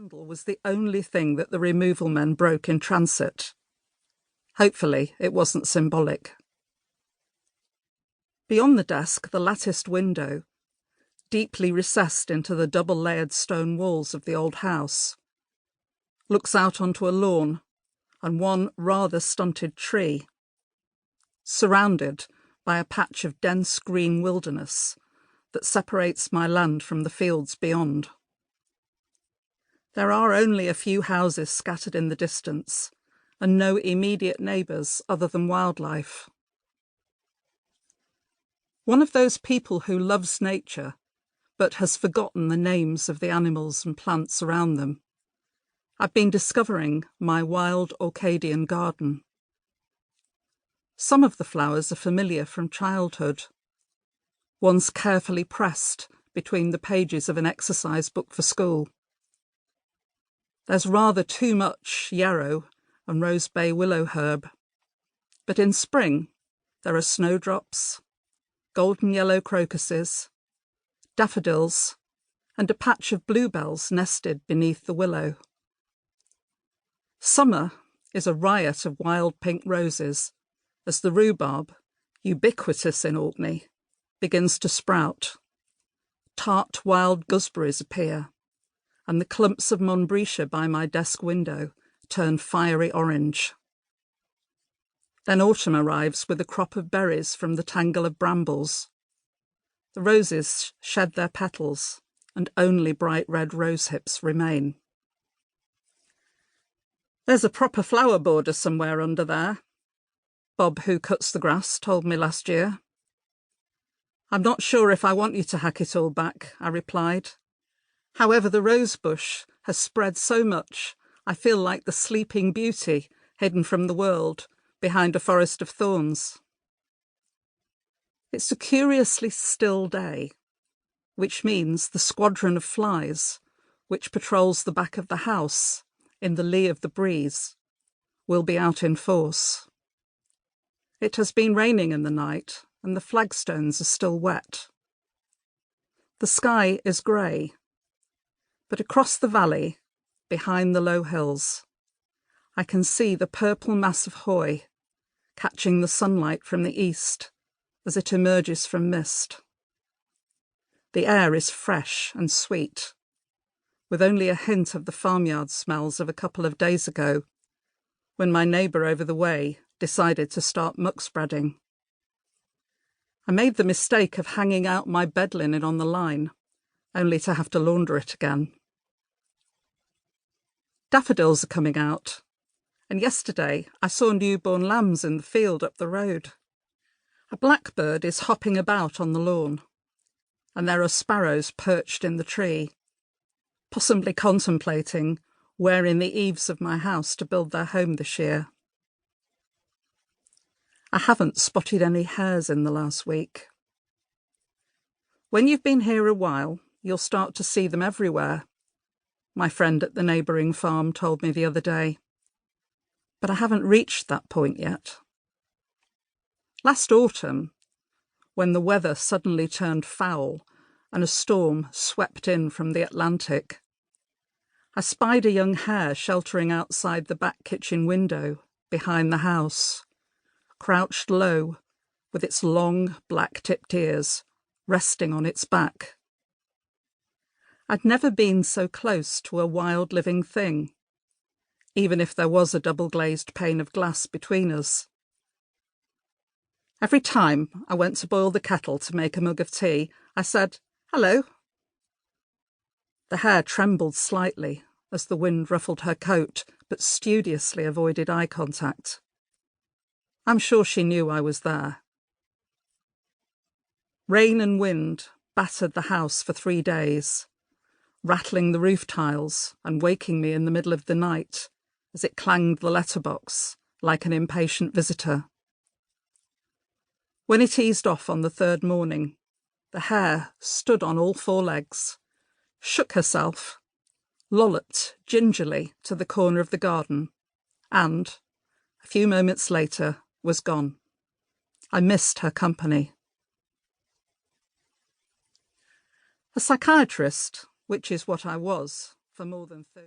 candle was the only thing that the removal men broke in transit. Hopefully, it wasn't symbolic. Beyond the desk, the latticed window, deeply recessed into the double-layered stone walls of the old house, looks out onto a lawn and one rather stunted tree, surrounded by a patch of dense green wilderness that separates my land from the fields beyond. There are only a few houses scattered in the distance, and no immediate neighbours other than wildlife. One of those people who loves nature, but has forgotten the names of the animals and plants around them. I've been discovering my wild Orcadian garden. Some of the flowers are familiar from childhood, once carefully pressed between the pages of an exercise book for school. There's rather too much yarrow and rose bay willow herb, but in spring there are snowdrops, golden yellow crocuses, daffodils, and a patch of bluebells nested beneath the willow. Summer is a riot of wild pink roses as the rhubarb, ubiquitous in Orkney, begins to sprout. Tart wild gooseberries appear, and the clumps of Monbretia by my desk window turn fiery orange. Then autumn arrives with a crop of berries from the tangle of brambles. The roses shed their petals, and only bright red rose hips remain. There's a proper flower border somewhere under there, Bob, who cuts the grass, told me last year. I'm not sure if I want you to hack it all back, I replied. However, the rose bush has spread so much, I feel like the sleeping beauty hidden from the world behind a forest of thorns. It's a curiously still day, which means the squadron of flies, which patrols the back of the house in the lee of the breeze, will be out in force. It has been raining in the night, and the flagstones are still wet. The sky is grey, but across the valley, behind the low hills, I can see the purple mass of Hoy catching the sunlight from the east as it emerges from mist. The air is fresh and sweet, with only a hint of the farmyard smells of a couple of days ago, when my neighbour over the way decided to start muck spreading. I made the mistake of hanging out my bed linen on the line, only to have to launder it again. Daffodils are coming out, and yesterday I saw newborn lambs in the field up the road. A blackbird is hopping about on the lawn, and there are sparrows perched in the tree, possibly contemplating where in the eaves of my house to build their home this year. I haven't spotted any hares in the last week. When you've been here a while, you'll start to see them everywhere, my friend at the neighbouring farm told me the other day. But I haven't reached that point yet. Last autumn, when the weather suddenly turned foul and a storm swept in from the Atlantic, I spied a young hare sheltering outside the back kitchen window behind the house, crouched low, with its long, black-tipped ears resting on its back. I'd never been so close to a wild living thing, even if there was a double-glazed pane of glass between us. Every time I went to boil the kettle to make a mug of tea, I said, "Hello." The hare trembled slightly as the wind ruffled her coat, but studiously avoided eye contact. I'm sure she knew I was there. Rain and wind battered the house for 3 days, rattling the roof tiles and waking me in the middle of the night as it clanged the letterbox like an impatient visitor. When it eased off on the third morning, the hare stood on all 4 legs, shook herself, lolloped gingerly to the corner of the garden, and, a few moments later, was gone. I missed her company. A psychiatrist, which is what I was for more than 30